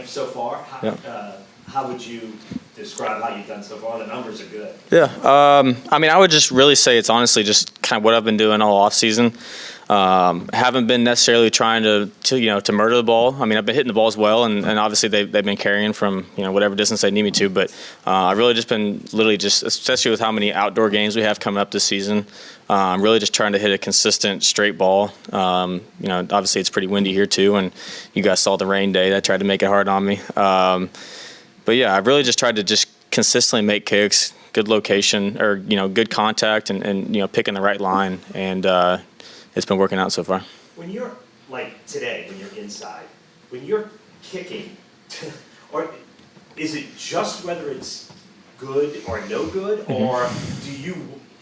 camp so far. How would you describe how you've done so far? The numbers are good. Yeah, I mean, I would just really say it's honestly just kind of what I've been doing all off season. Haven't been necessarily trying to murder the ball. I mean, I've been hitting the balls well, and obviously they've been carrying from whatever distance they need me to. But I've really just been literally just, especially with how many outdoor games we have coming up this season, I'm really just trying to hit a consistent straight ball. Obviously it's pretty windy here too, and you guys saw the rain day that tried to make it hard on me. But yeah, I've really just tried to just consistently make kicks, good location, or good contact, and picking the right line, and it's been working out so far. When you're like today, when you're inside, when you're kicking, or is it just whether it's good or no good, or do you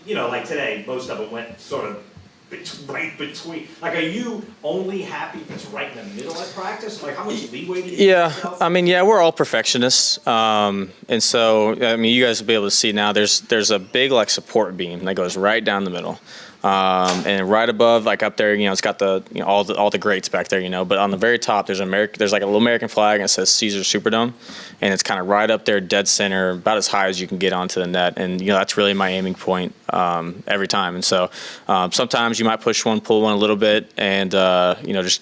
like today, most of them went sort of right between. Like, are you only happy if it's right in the middle at practice? Like, how much leeway do you give yourself? I mean, we're all perfectionists, and so I mean, you guys will be able to see now. There's a big support beam that goes right down the middle. And right above, like up there, it's got the all the greats back there, But on the very top, there's like a little American flag, and it says Caesars Superdome, and it's kind of right up there, dead center, about as high as you can get onto the net. And that's really my aiming point every time. And so sometimes you might push one, pull one a little bit, and just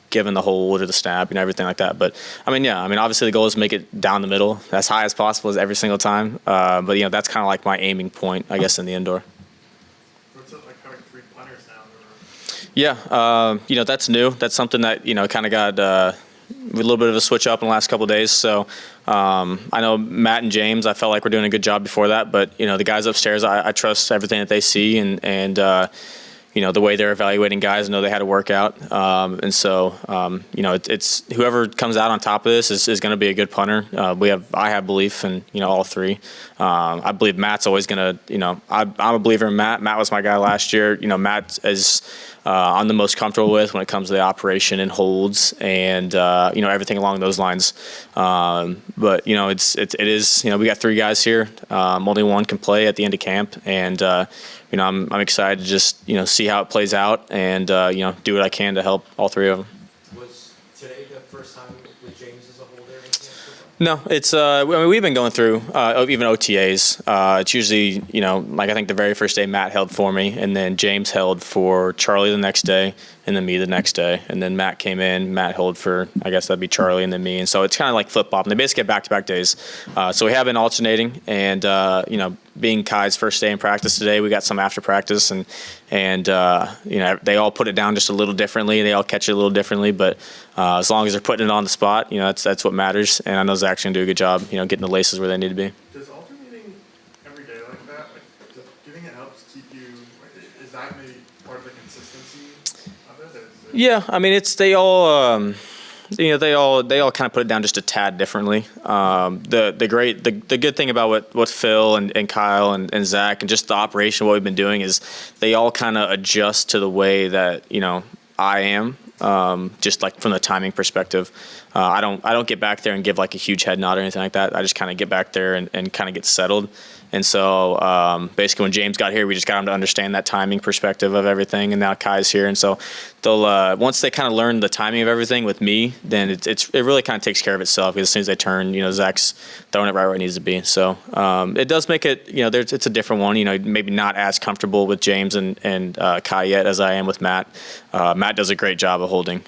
given the hold or the snap, everything like that. But obviously the goal is to make it down the middle as high as possible as every single time. But that's kind of like my aiming point, I guess, in the indoor. Yeah, that's new. That's something that, kind of got a little bit of a switch up in the last couple of days. So I know Matt and James, I felt like we're doing a good job before that. But, the guys upstairs, I trust everything that they see. And the way they're evaluating guys, I know they had to work out. And so, it's whoever comes out on top of this is going to be a good punter. I have belief in, all three. I believe Matt's always going to, I'm a believer in Matt. Matt was my guy last year. Matt is I'm the most comfortable with when it comes to the operation and holds and, everything along those lines. But, it is, we got three guys here. Only one can play at the end of camp. And, I'm excited to just, see how it plays out and, do what I can to help all three of them. Was today the first time with James as a holder in camp? No, it's we've been going through even OTAs. It's usually I think the very first day Matt held for me, and then James held for Charlie the next day, and then me the next day, and then Matt came in. Matt held for, I guess that'd be Charlie and then me, and so it's kind of like flip flop. And they basically get back-to-back days. So we have been alternating, and being Kai's first day in practice today, we got some after practice, and they all put it down just a little differently. They all catch it a little differently, but as long as they're putting it on the spot, that's what matters. And I know Zach's gonna do a good job, getting the laces where they need to be. Does alternating every day like that, do you think it helps keep you? Is that maybe part of the consistency of it? Yeah, I mean, they all kind of put it down just a tad differently. The good thing about what Phil and Kyle and Zach and just the operation, what we've been doing is they all kind of adjust to the way that I am. Just like from the timing perspective, I don't get back there and give like a huge head nod or anything like that. I just kind of get back there and kind of get settled. And so basically when James got here, we just got him to understand that timing perspective of everything. And now Kai's here. And so they'll once they kind of learn the timing of everything with me, then it really kind of takes care of itself. Because as soon as they turn, Zach's throwing it right where it needs to be. So it does make it, it's a different one. Maybe not as comfortable with James and Kai yet as I am with Matt. Matt does a great job of holding.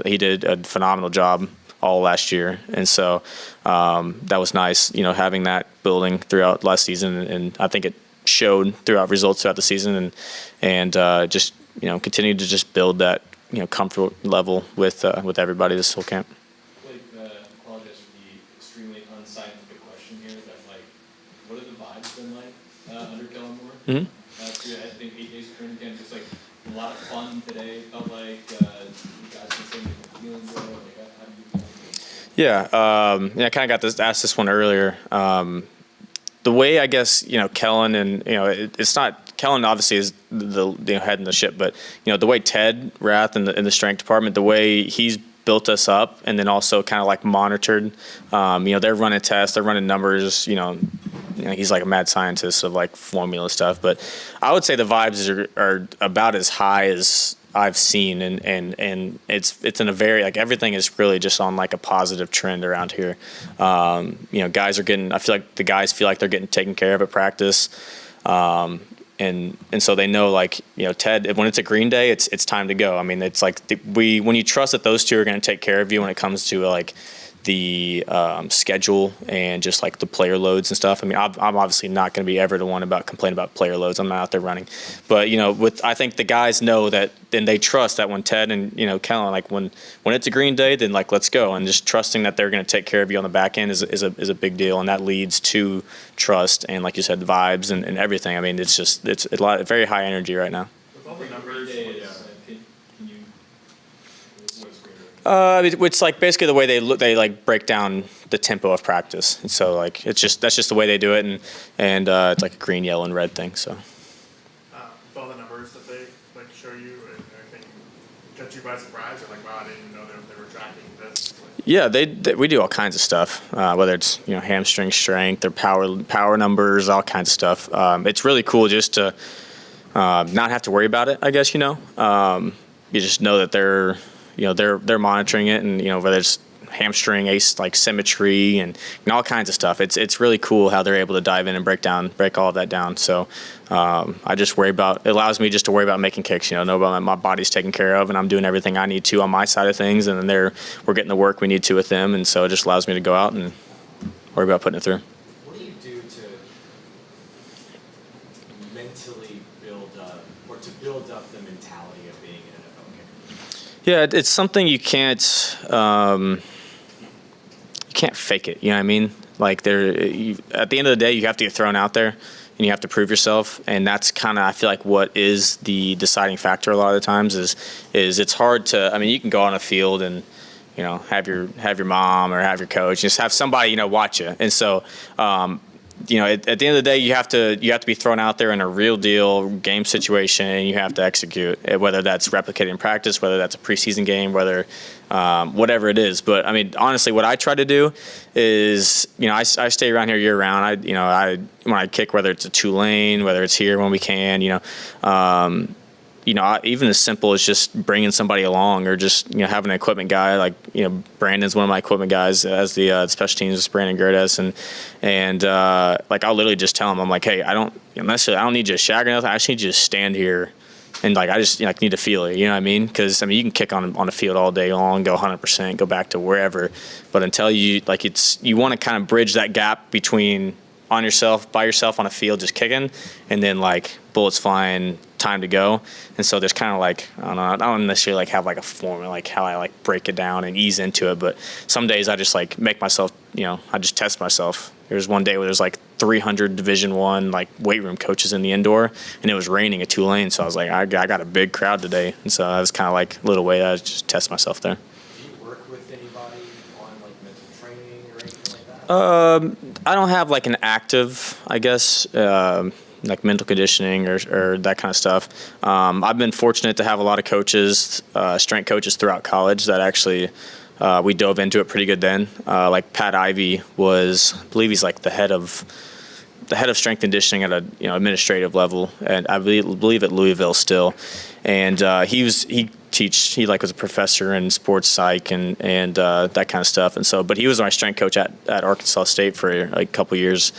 He did a phenomenal job all last year, and so that was nice, having that building throughout last season, and I think it showed throughout results throughout the season, and just continue to just build that comfort level with everybody this whole camp. Blake, apologize for the extremely unscientific question here, but what have the vibes been like under Kellen Moore? Mm-hmm. I think 8 days of training camp, just like a lot of fun today. Felt like you guys been saying you're feeling good. How do you feel? Yeah, I kind of got asked this one earlier. The way I guess Kellen and it's not Kellen obviously is the head in the ship, but the way Ted Rath in the strength department, the way he's built us up, and then also kind of like monitored. They're running tests, they're running numbers. He's like a mad scientist of like formula stuff. But I would say the vibes are about as high as I've seen, and it's in a very, like, everything is really just on like a positive trend around here. Guys are getting, I feel like the guys feel like they're getting taken care of at practice. And so they know, like, Ted, when it's a green day, it's time to go. I mean, it's like when you trust that those two are going to take care of you when it comes to like the schedule and just like the player loads and stuff. I mean, I'm obviously not going to be ever the one about complaining about player loads. I'm not out there running, but I think the guys know that, and they trust that when Ted and Kellen, like when it's a green day, then like let's go, and just trusting that they're going to take care of you on the back end is a big deal, and that leads to trust and, like you said, vibes and everything. I mean, it's a lot, very high energy right now. With all the numbers, Can you, what's greater? It's like basically the way they like break down the tempo of practice, and so like that's just the way they do it, and it's like a green, yellow, and red thing. So with all the numbers that they like show you, and anything catch you by surprise, or like, wow, I didn't even know they were tracking this. yeah, we do all kinds of stuff, whether it's hamstring strength or power numbers, all kinds of stuff. It's really cool just to not have to worry about it, I guess. You just know that they're monitoring it, and whether it's hamstring, like symmetry, and all kinds of stuff. It's really cool how they're able to dive in and break all of that down. So I just it allows me just to worry about making kicks. Know about my body's taken care of, and I'm doing everything I need to on my side of things, and then we're getting the work we need to with them, and so it just allows me to go out and worry about putting it through. What do you do to mentally build up, or to build up the mentality of being an NFL kicker? Yeah, it's something you can't fake it. You know what I mean? Like at the end of the day, you have to get thrown out there, and you have to prove yourself, and that's kind of, I feel like, what is the deciding factor a lot of the times is it's hard to. I mean, you can go on a field and have your mom or have your coach, just have somebody watch you, and so. At the end of the day, you have to be thrown out there in a real deal game situation, and you have to execute. Whether that's replicated in practice, whether that's a preseason game, whether whatever it is. But I mean, honestly, what I try to do is, I stay around here year round. When I kick, whether it's a Tulane, whether it's here when we can, even as simple as just bringing somebody along, or just having an equipment guy, like Brandon's one of my equipment guys as the special teams, Brandon Gerdes, and like I'll literally just tell him, I'm like, hey, I don't need you to shag or nothing. I just need you to stand here, and like I just need to feel it. You know what I mean? Because I mean, you can kick on the field all day long, go 100%, go back to wherever, but until you want to kind of bridge that gap between by yourself on a field just kicking, and then like bullets flying, time to go. And so there's kind of like, I don't necessarily like have like a formula, like how I like break it down and ease into it, but some days I just like make myself, I just test myself. There was one day where there's like 300 Division I like weight room coaches in the indoor, and it was raining at Tulane, so I was like, I got a big crowd today, and so I was kind of like a little way I just test myself there. Do you work with anybody on like mental training or anything like that? I don't have like an active, I guess, like mental conditioning or that kind of stuff. I've been fortunate to have a lot of coaches, strength coaches throughout college that actually we dove into it pretty good then. Like Pat Ivey was, I believe he's like the head of strength conditioning at a administrative level, and I believe at Louisville still. And he was a professor in sports psych and that kind of stuff. And so, but he was my strength coach at Arkansas State for like a couple years.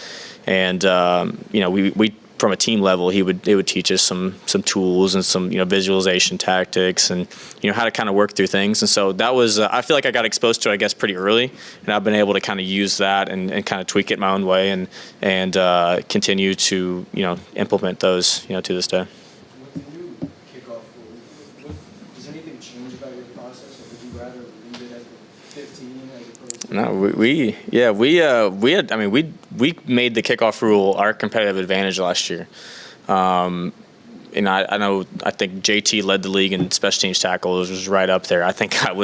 And we from a team level, they would teach us some tools and some visualization tactics and how to kind of work through things. And so that was I feel like I got exposed to it, I guess, pretty early, and I've been able to kind of use that and kind of tweak it my own way and continue to implement those to this day. With the new kickoff rule, does anything change about your process, or would you rather leave it at the 15 as opposed to? No, we made the kickoff rule our competitive advantage last year. And I think JT led the league in special teams tackles, was right up there. I think I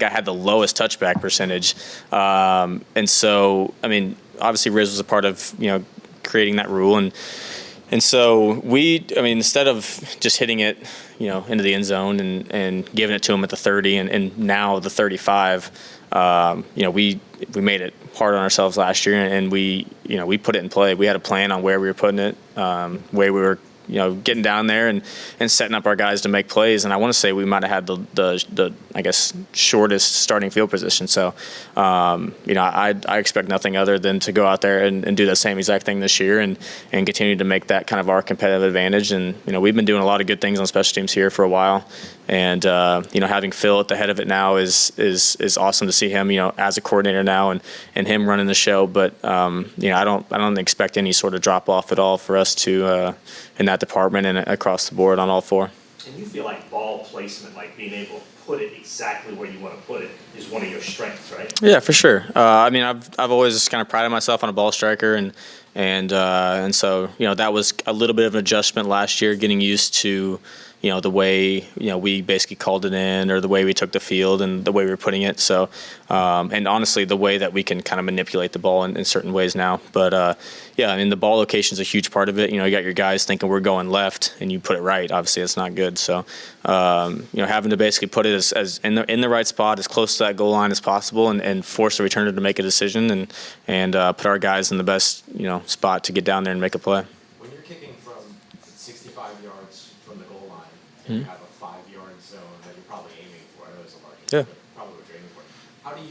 had the lowest touchback percentage. And so, I mean, obviously Riz was a part of, creating that rule. And so instead of just hitting it, into the end zone and giving it to him at the 30 and now the 35, we made it hard on ourselves last year, and we put it in play. We had a plan on where we were putting it, way we were getting down there and setting up our guys to make plays. And I want to say we might have had the I guess shortest starting field position. So I expect nothing other than to go out there and do the same exact thing this year and continue to make that kind of our competitive advantage. And we've been doing a lot of good things on special teams here for a while. And having Phil at the head of it now is awesome to see him as a coordinator now and him running the show. But I don't expect any sort of drop off at all for us to in that department and across the board on all four. And you feel like ball placement, like being able to put it exactly where you want to put it, is one of your strengths, right? Yeah, for sure. I've always just kind of prided myself on a ball striker, and so that was a little bit of an adjustment last year, getting used to the way we basically called it in, or the way we took the field and the way we were putting it. So and honestly, the way that we can kind of manipulate the ball in certain ways now. But the ball location is a huge part of it. You got your guys thinking we're going left and you put it right. Obviously, it's not good. So having to basically put it as in the right spot, as close to that goal line as possible, and force the returner to make a decision and put our guys in the best spot to get down there and make a play. When you're kicking from 65 yards from the goal line, and you have a 5-yard zone that you're probably aiming for. I know it's a large, Yeah. but probably what you're aiming for. How do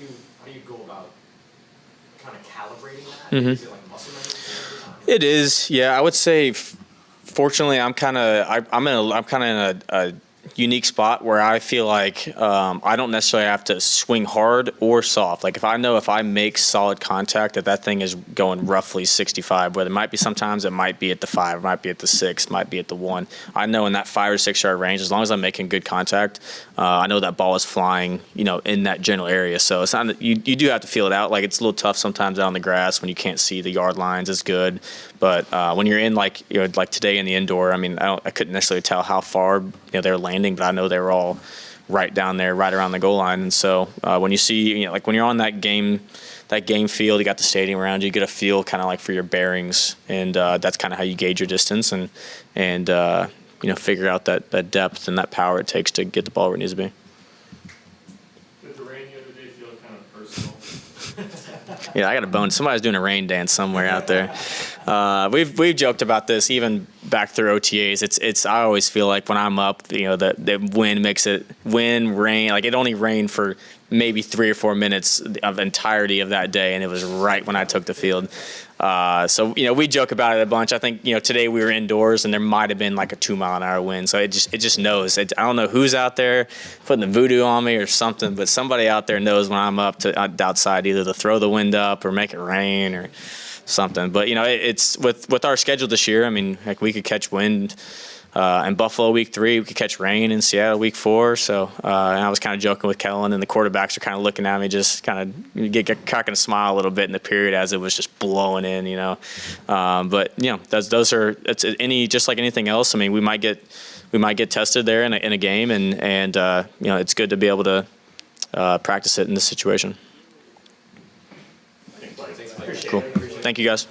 you go about kind of calibrating that? Mhm. Is it like muscle memory every time? It is, yeah. I would say, fortunately, I'm kind of in a unique spot where I feel like I don't necessarily have to swing hard or soft. Like if I make solid contact, that thing is going roughly 65. Where there might be sometimes it might be at the 5, it might be at the 6, might be at the 1. I know in that 5 or 6 yard range, as long as I'm making good contact, I know that ball is flying, in that general area. So it's not you do have to feel it out. Like it's a little tough sometimes out on the grass when you can't see the yard lines as good. But when you're in like today in the indoor, I couldn't necessarily tell how far they were landing, but I know they were all right down there, right around the goal line. And so when you see, when you're on that game field, you got the stadium around you, get a feel kind of like for your bearings, and that's kind of how you gauge your distance and figure out that depth and that power it takes to get the ball where it needs to be. Did the rain the other day feel kind of personal? Yeah, I got a bone. Somebody's doing a rain dance somewhere out there. We've joked about this even back through OTAs. It's I always feel like when I'm up, the wind makes it rain. Like it only rained for maybe 3 or 4 minutes of entirety of that day, and it was right when I took the field. So we joke about it a bunch. I think today we were indoors and there might have been like a 2-mile-an-hour wind. So it just knows. I don't know who's out there putting the voodoo on me or something, but somebody out there knows when I'm up to outside either to throw the wind up or make it rain or something. But it's with our schedule this year. Like we could catch wind in Buffalo week 3, we could catch rain in Seattle week 4. So and I was kind of joking with Kellen, and the quarterbacks are kind of looking at me, just kind of get cracking a smile a little bit in the period as it was just blowing in, But those are just like anything else. We might get tested there in a game, and it's good to be able to practice it in this situation. Thanks, Blake. Appreciate Cool. it. Thank you, guys.